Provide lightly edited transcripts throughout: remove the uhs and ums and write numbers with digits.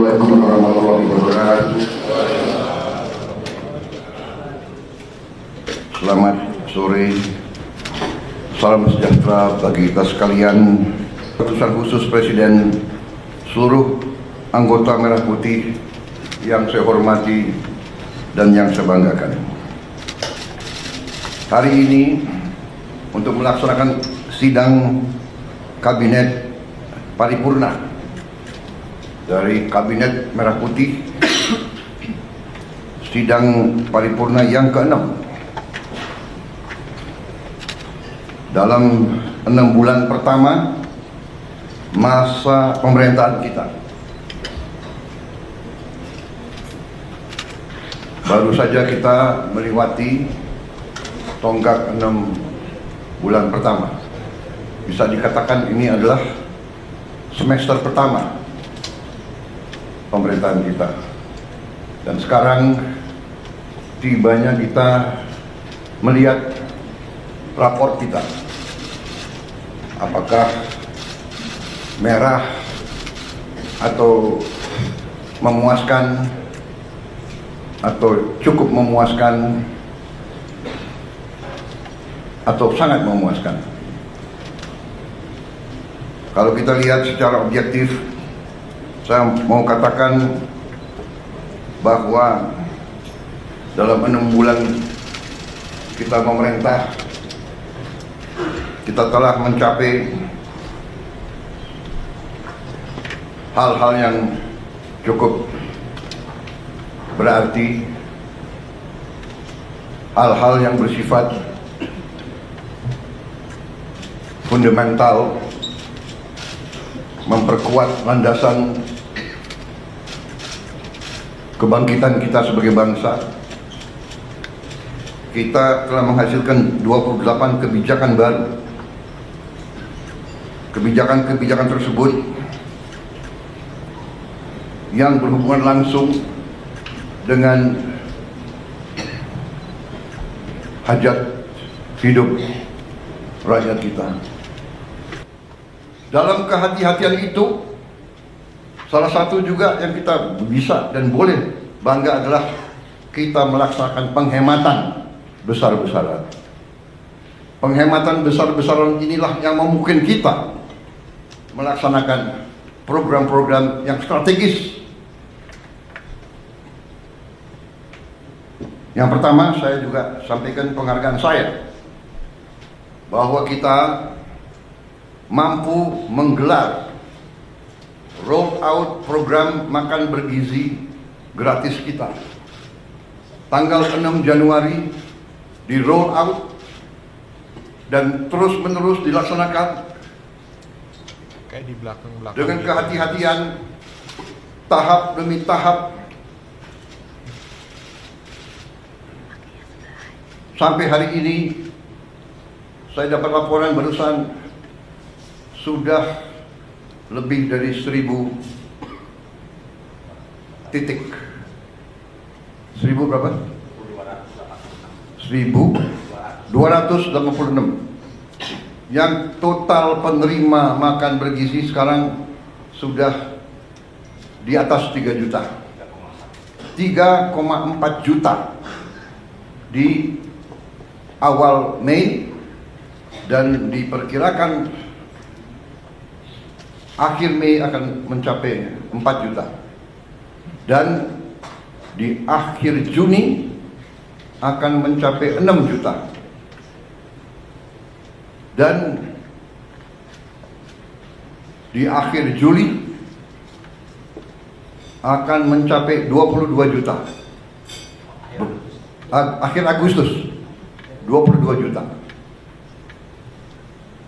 Assalamualaikum warahmatullahi wabarakatuh. Selamat sore, salam sejahtera bagi kita sekalian. Utusan khusus Presiden, seluruh anggota Merah Putih yang saya hormati dan yang saya banggakan. Hari ini untuk melaksanakan sidang Kabinet Paripurna dari Kabinet Merah Putih, sidang paripurna yang ke-6 dalam 6 bulan pertama masa pemerintahan kita. Baru saja kita melewati tonggak 6 bulan pertama. Bisa dikatakan ini adalah semester pertama pemerintahan kita. Dan sekarang tibanya kita melihat rapor kita. Apakah merah atau memuaskan atau cukup memuaskan atau sangat memuaskan. Kalau kita lihat secara objektif, saya mau katakan bahwa dalam 6 bulan kita memerintah, kita telah mencapai hal-hal yang cukup berarti, hal-hal yang bersifat fundamental, memperkuat landasan kebangkitan kita sebagai bangsa. Kita telah menghasilkan 28 kebijakan baru. Kebijakan-kebijakan tersebut yang berhubungan langsung dengan hajat hidup rakyat kita. Dalam kehati-hatian itu, salah satu juga yang kita bisa dan boleh bangga adalah kita melaksanakan penghematan besar-besaran. Penghematan besar-besaran inilah yang memungkinkan kita melaksanakan program-program yang strategis. Yang pertama, saya juga sampaikan penghargaan saya bahwa kita mampu menggelar roll out program makan bergizi gratis kita. Tanggal 6 Januari di roll out dan terus menerus dilaksanakan kayak di belakang dengan kehati-hatian, tahap demi tahap, sampai hari ini saya dapat laporan barusan sudah lebih dari 1000 titik. 1000 berapa? 1286. Yang total penerima makan bergizi sekarang sudah di atas 3 juta. 3,4 juta di awal Mei, dan diperkirakan akhir Mei akan mencapai 4 juta. Dan di akhir Juni akan mencapai 6 juta. Dan di akhir Juli akan mencapai 22 juta. Akhir Agustus 22 juta.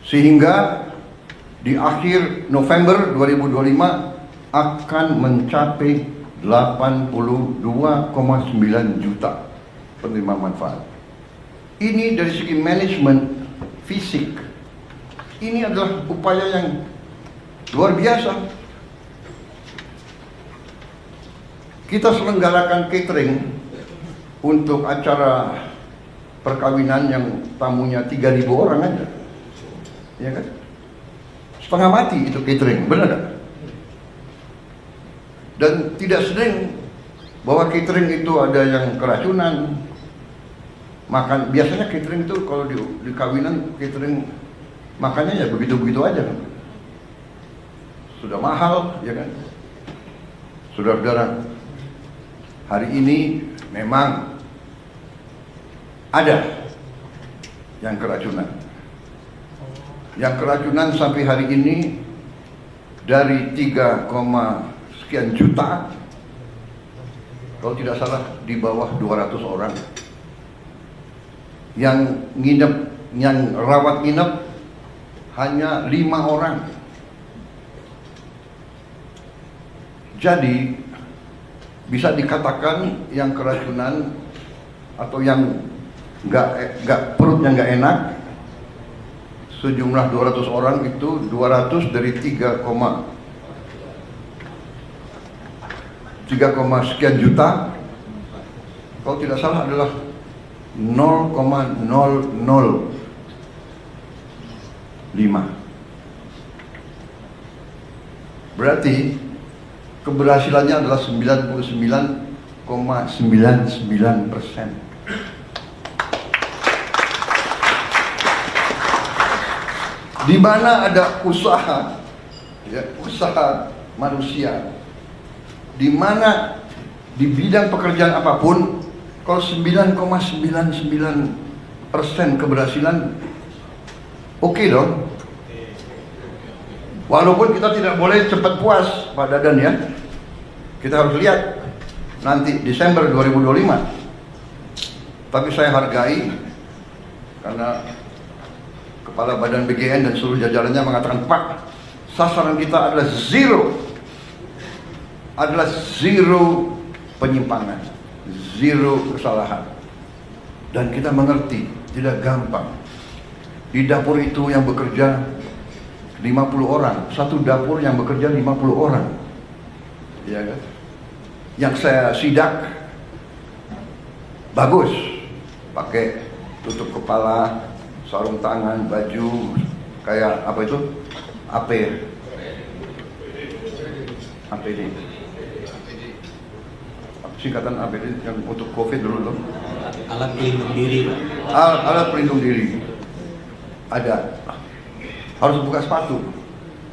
Sehingga di akhir November 2025 akan mencapai 82,9 juta penerima manfaat. Ini dari segi manajemen fisik, ini adalah upaya yang luar biasa. Kita selenggarakan catering untuk acara perkawinan yang tamunya 3.000 orang aja, ya kan? Setengah mati itu catering, benar gak? Dan tidak sering bahwa catering itu ada yang keracunan. Makan biasanya catering itu kalau di kawinan catering makannya ya begitu-begitu aja kan. Sudah mahal, ya kan? Saudara-saudara, hari ini memang ada yang keracunan. Yang keracunan sampai hari ini dari 3, sekian juta, kalau tidak salah di bawah 200 orang. Yang nginep, yang rawat nginep hanya 5 orang. Jadi bisa dikatakan yang keracunan atau yang nggak perutnya nggak enak sejumlah 200 orang itu 200 dari 3, sekian juta, kalau tidak salah adalah 0,005. Berarti keberhasilannya adalah 99,99%. Di mana ada usaha, ya, usaha manusia, di mana di bidang pekerjaan apapun, kalau 9,99% keberhasilan, oke dong. Walaupun kita tidak boleh cepat puas, Pak Dadan ya. Kita harus lihat nanti Desember 2025. Tapi saya hargai karena Kepala Badan BGN dan seluruh jajarannya mengatakan, Pak, sasaran kita adalah zero penyimpangan, zero kesalahan. Dan kita mengerti, tidak gampang. Di dapur itu yang bekerja 50 orang, satu dapur yang bekerja 50 orang. Ya kan? Yang saya sidak bagus, pakai tutup kepala, sarung tangan, baju kayak apa itu? APD. Singkatan APD yang untuk COVID dulu loh. Alat pelindung diri, Pak. Alat pelindung diri. Ada. Harus buka sepatu.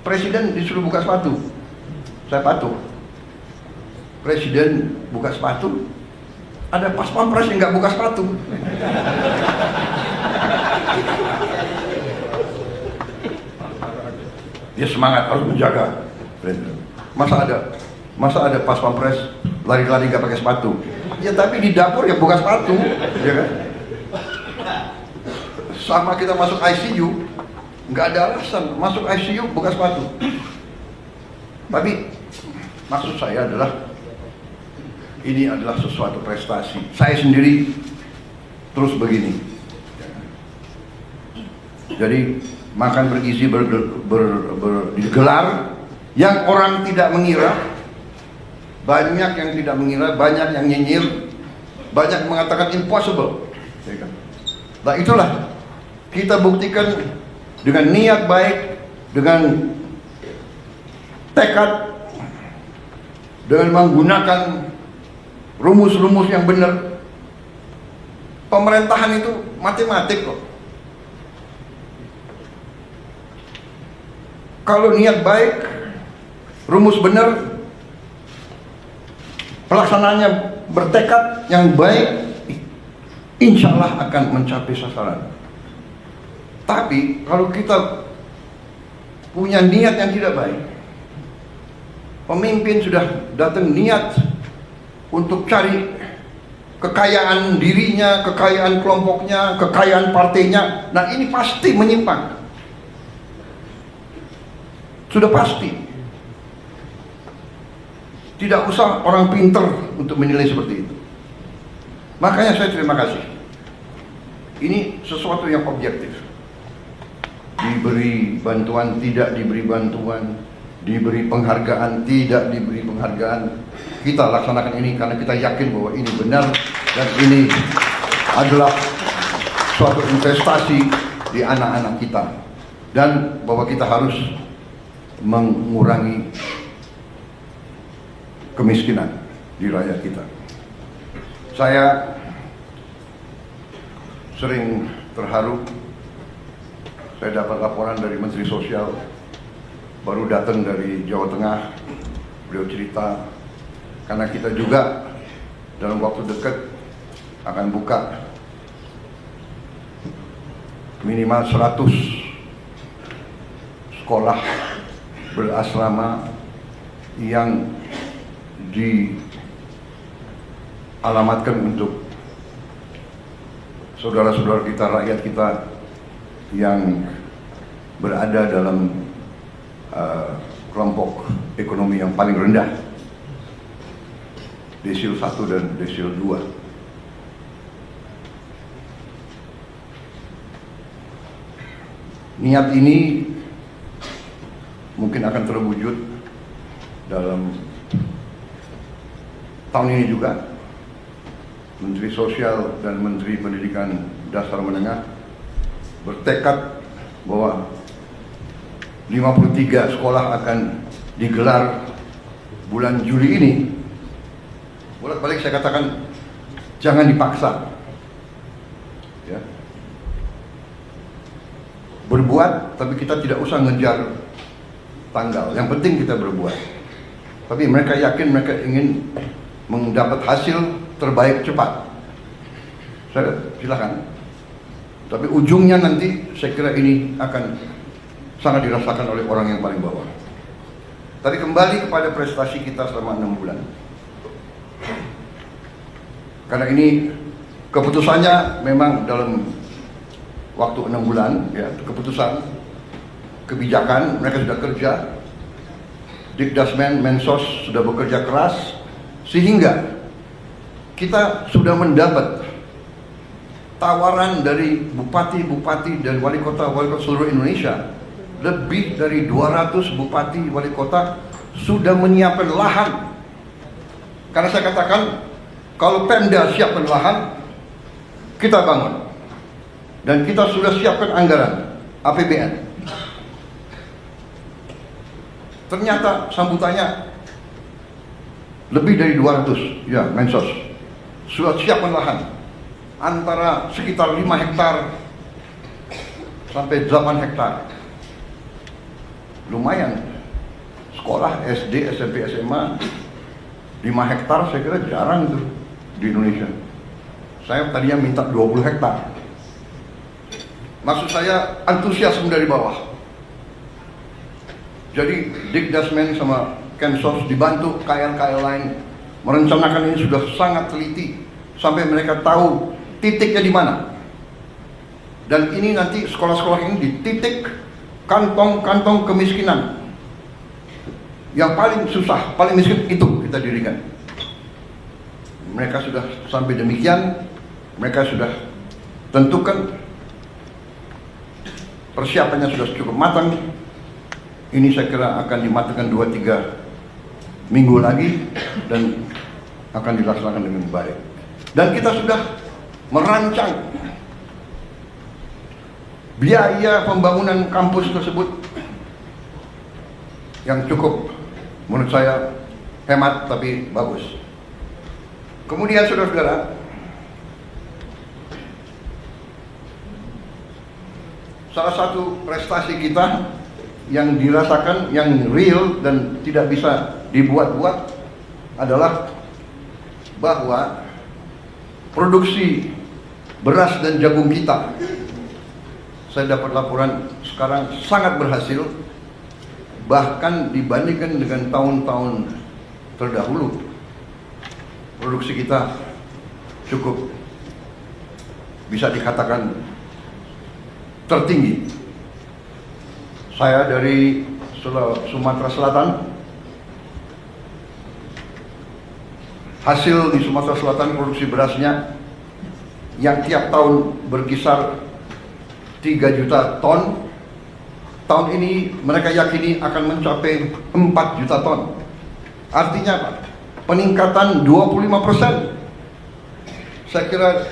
Presiden disuruh buka sepatu. Saya patuh. Presiden buka sepatu. Ada pas pampres yang nggak buka sepatu. Dia semangat harus menjaga. Masa ada pas pampres lari-lari nggak pakai sepatu? Ya tapi di dapur ya buka sepatu, ya kan? Sama kita masuk ICU, nggak ada alasan masuk ICU buka sepatu. Tapi maksud saya adalah ini adalah sesuatu prestasi. Saya sendiri terus begini. Jadi makan bergizi digelar yang orang tidak mengira, banyak yang tidak mengira, banyak yang nyinyir, banyak mengatakan impossible. Nah itulah kita buktikan dengan niat baik, dengan tekad, dengan menggunakan rumus-rumus yang benar. Pemerintahan itu matematik kok. Kalau niat baik, rumus benar, pelaksananya bertekad yang baik, insya Allah akan mencapai sasaran. Tapi kalau kita punya niat yang tidak baik, pemimpin sudah datang niat untuk cari kekayaan dirinya, kekayaan kelompoknya, kekayaan partainya, nah ini pasti menyimpang. Sudah pasti. Tidak usah orang pinter untuk menilai seperti itu. Makanya saya terima kasih. Ini sesuatu yang objektif. Diberi bantuan, tidak diberi bantuan, diberi penghargaan, tidak diberi penghargaan. Kita laksanakan ini karena kita yakin bahwa ini benar dan ini adalah suatu investasi di anak-anak kita. Dan bahwa kita harus mengurangi kemiskinan di rakyat kita. Saya sering terharu. Saya dapat laporan dari Menteri Sosial, baru datang dari Jawa Tengah. Beliau cerita, karena kita juga dalam waktu dekat akan buka minimal 100 sekolah berasrama yang dialamatkan untuk saudara-saudara kita, rakyat kita yang berada dalam kelompok ekonomi yang paling rendah, desil 1 dan desil 2. Niat ini mungkin akan terwujud dalam tahun ini juga. Menteri Sosial dan Menteri Pendidikan Dasar Menengah bertekad bahwa 53 sekolah akan digelar bulan Juli ini. Bolak-balik saya katakan, jangan dipaksa. Ya. Berbuat, tapi kita tidak usah ngejar tanggal. Yang penting kita berbuat. Tapi mereka yakin mereka ingin mendapat hasil terbaik cepat. Saya silakan. Tapi ujungnya nanti saya kira ini akan sangat dirasakan oleh orang yang paling bawah. Tapi kembali kepada prestasi kita selama 6 bulan. Karena ini keputusannya memang dalam waktu 6 bulan, ya, keputusan, kebijakan, mereka sudah kerja. Dikdasmen, Mensos sudah bekerja keras, sehingga kita sudah mendapat tawaran dari bupati-bupati dan wali kota seluruh Indonesia. Lebih dari 200 bupati wali kota sudah menyiapkan lahan. Karena saya katakan, kalau Pemda siapkan lahan, kita bangun. Dan kita sudah siapkan anggaran APBN. Ternyata sambutannya lebih dari 200, ya, Mensos sudah siapkan lahan antara sekitar 5 hektar sampai 8 hektar. Lumayan. Sekolah SD, SMP, SMA 5 hektar saya kira jarang tuh di Indonesia. Saya tadinya minta 20 hektar. Maksud saya antusiasme dari bawah. Jadi Dikdasmen sama Kemsos dibantu KL-KL lain merencanakan ini sudah sangat teliti sampai mereka tahu titiknya di mana. Dan ini nanti sekolah-sekolah ini di titik kantong-kantong kemiskinan yang paling susah, paling miskin itu kita dirikan. Mereka sudah sampai demikian, mereka sudah tentukan persiapannya sudah cukup matang. Ini saya kira akan dimatangkan 2-3 minggu lagi dan akan dilaksanakan dengan baik. Dan kita sudah merancang biaya pembangunan kampus tersebut yang cukup menurut saya hemat tapi bagus. Kemudian saudara-saudara, salah satu prestasi kita yang dirasakan, yang real dan tidak bisa dibuat-buat adalah bahwa produksi beras dan jagung kita, saya dapat laporan sekarang sangat berhasil, bahkan dibandingkan dengan tahun-tahun terdahulu. Produksi kita cukup bisa dikatakan tertinggi. Saya dari Sumatera Selatan. Hasil di Sumatera Selatan produksi berasnya yang tiap tahun berkisar 3 juta ton. Tahun ini mereka yakini akan mencapai 4 juta ton. Artinya apa? Peningkatan 25%. Saya kira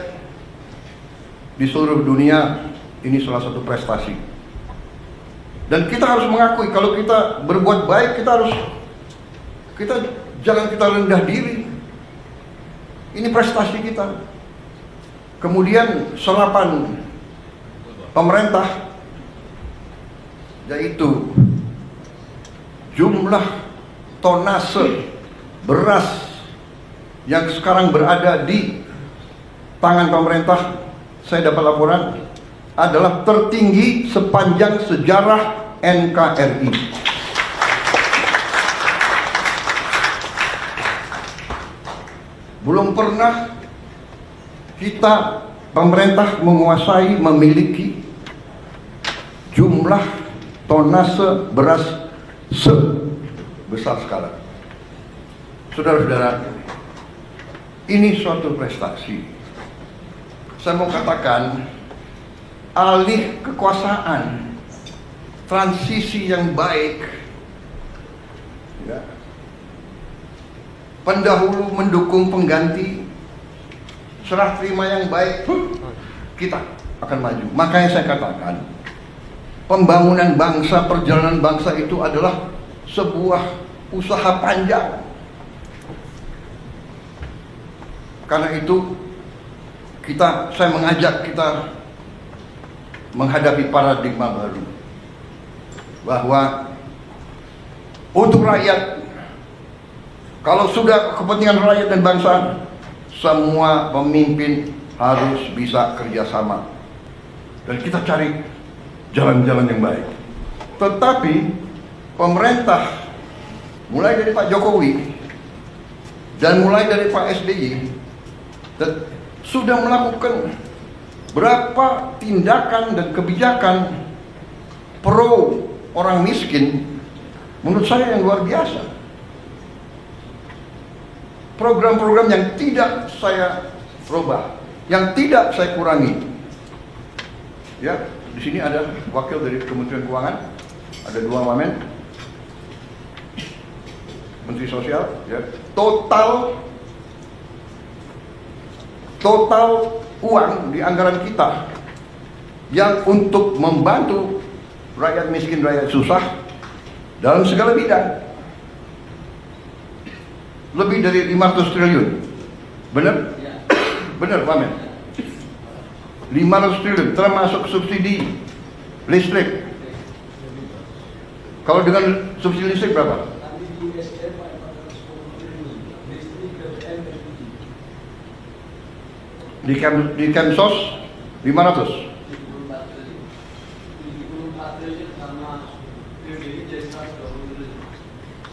di seluruh dunia ini salah satu prestasi. Dan kita harus mengakui kalau kita berbuat baik, kita Jangan kita rendah diri. Ini prestasi kita. Kemudian serapan pemerintah, yaitu jumlah tonase beras yang sekarang berada di tangan pemerintah, saya dapat laporan, adalah tertinggi sepanjang sejarah NKRI. Belum pernah kita, pemerintah, menguasai, memiliki jumlah tonase beras sebesar sekarang. Saudara-saudara, ini suatu prestasi. Saya mau katakan, alih kekuasaan, transisi yang baik, ya, pendahulu mendukung pengganti, serah terima yang baik, kita akan maju. Makanya saya katakan, pembangunan bangsa, perjalanan bangsa itu adalah sebuah usaha panjang. Karena itu saya mengajak kita menghadapi paradigma baru, bahwa untuk rakyat, kalau sudah kepentingan rakyat dan bangsa, semua pemimpin harus bisa kerjasama dan kita cari jalan-jalan yang baik. Tetapi pemerintah, mulai dari Pak Jokowi dan mulai dari Pak SBY, sudah melakukan berapa tindakan dan kebijakan pro orang miskin, menurut saya yang luar biasa. Program-program yang tidak saya robah, yang tidak saya kurangi. Ya, di sini ada wakil dari Kementerian Keuangan, ada 2 wamen, Menteri Sosial, ya. Total uang di anggaran kita yang untuk membantu rakyat miskin, rakyat susah dalam segala bidang lebih dari 500 triliun. Benar? Benar, Wamen? 500 triliun termasuk subsidi listrik. Kalau dengan subsidi listrik berapa? Di Kemsos 500.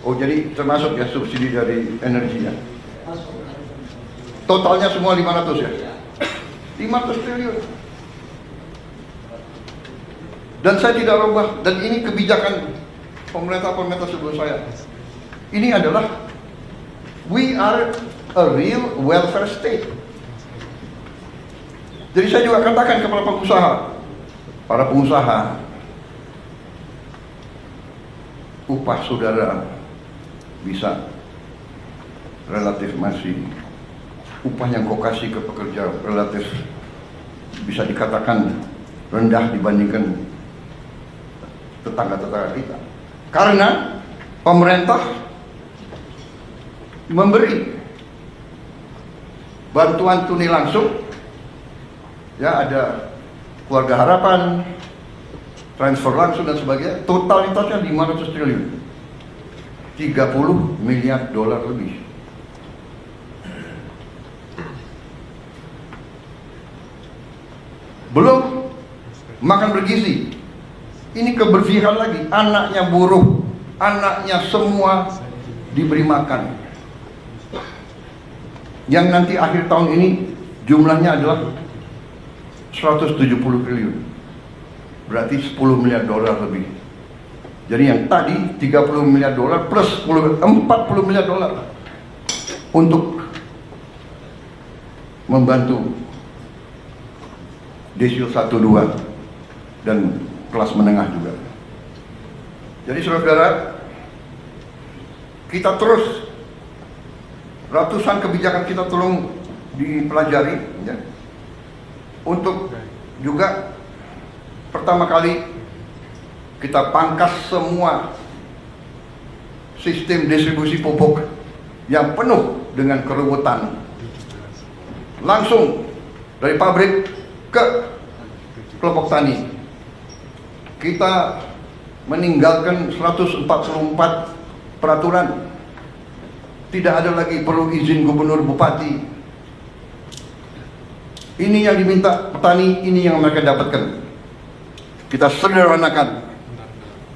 Oh, jadi termasuk ya subsidi dari energinya. Totalnya semua 500 ya? 500 triliun. Dan saya tidak rubah, dan ini kebijakan pemerintah sebelum saya. Ini adalah, we are a real welfare state. Jadi saya juga katakan kepada para pengusaha, upah saudara bisa relatif masih, upah yang kau kasih ke pekerja relatif bisa dikatakan rendah dibandingkan tetangga-tetangga kita. Karena pemerintah memberi bantuan tunai langsung, ya, ada keluarga harapan, transfer langsung dan sebagainya, totalitasnya 500 triliun, 30 miliar dolar lebih. Belum makan bergizi, ini keberpihakan lagi, anaknya buruh, anaknya semua diberi makan, yang nanti akhir tahun ini jumlahnya adalah 170 triliun, berarti 10 miliar dolar lebih. Jadi yang tadi 30 miliar dolar plus 40 miliar dolar untuk membantu desil 1, 2 dan kelas menengah juga. Jadi saudara-saudara, kita terus, ratusan kebijakan kita tolong dipelajari, ya. Untuk juga pertama kali kita pangkas semua sistem distribusi pupuk yang penuh dengan keruwetan. Langsung dari pabrik ke kelompok tani. Kita meninggalkan 144 peraturan. Tidak ada lagi perlu izin gubernur bupati. Ini yang diminta petani, ini yang mereka dapatkan. Kita sederhanakan,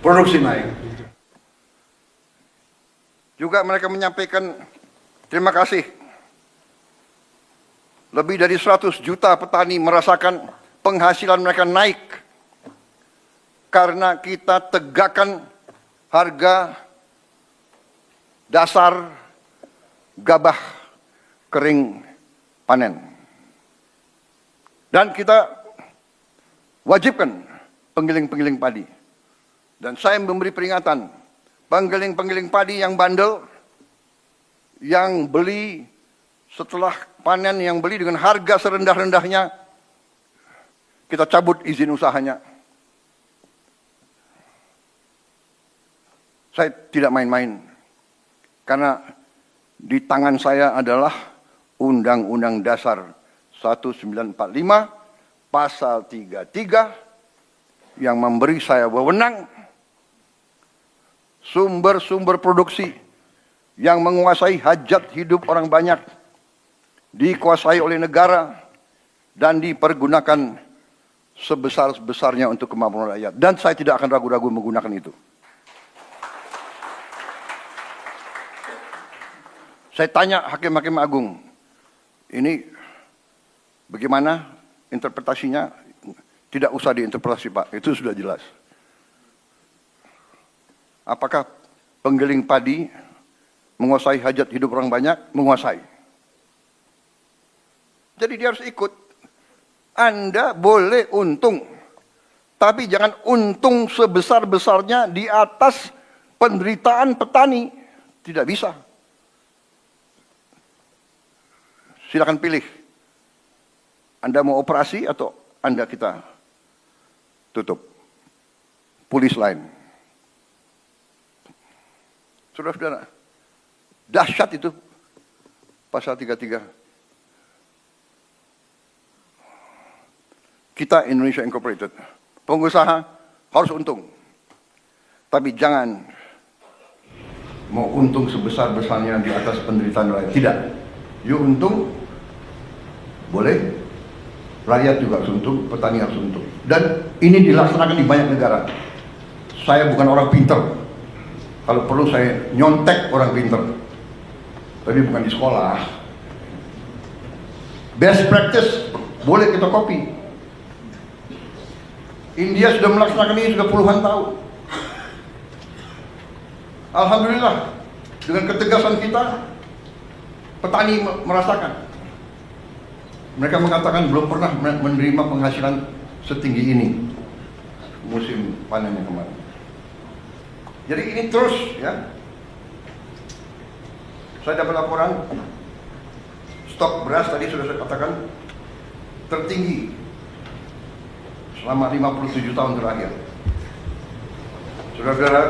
produksi naik. Juga mereka menyampaikan terima kasih. Lebih dari 100 juta petani merasakan penghasilan mereka naik karena kita tegakkan harga dasar gabah kering panen. Dan kita wajibkan penggiling-penggiling padi. Dan saya memberi peringatan, penggiling-penggiling padi yang bandel, yang beli setelah panen, yang beli dengan harga serendah-rendahnya, kita cabut izin usahanya. Saya tidak main-main, karena di tangan saya adalah Undang-Undang Dasar 1945 pasal 33 yang memberi saya wewenang sumber-sumber produksi yang menguasai hajat hidup orang banyak dikuasai oleh negara dan dipergunakan sebesar-besarnya untuk kemakmuran rakyat, dan saya tidak akan ragu-ragu menggunakan itu. Saya tanya hakim-hakim agung, ini bagaimana interpretasinya? Tidak usah diinterpretasi, Pak, itu sudah jelas. Apakah penggiling padi menguasai hajat hidup orang banyak? Menguasai. Jadi dia harus ikut. Anda boleh untung, tapi jangan untung sebesar-besarnya di atas penderitaan petani. Tidak bisa. Silakan pilih. Anda mau operasi atau Anda kita tutup. Polis lain. Saudara-saudara, dahsyat itu pasal 33. Kita Indonesia Incorporated, pengusaha harus untung. Tapi jangan mau untung sebesar-besarnya di atas penderitaan rakyat. Tidak. You untung, boleh, rakyat juga harus untung, petani harus untung. Dan ini dilaksanakan di banyak negara. Saya bukan orang pinter. Kalau perlu saya nyontek orang pinter. Tapi bukan di sekolah. Best practice, boleh kita copy. India sudah melaksanakan ini sudah puluhan tahun. Alhamdulillah, dengan ketegasan kita, petani merasakan. Mereka mengatakan belum pernah menerima penghasilan setinggi ini musim panen yang kemarin. Jadi ini terus ya. Saya dapat laporan stok beras tadi sudah saya katakan tertinggi selama 57 tahun terakhir. Saudara-saudara,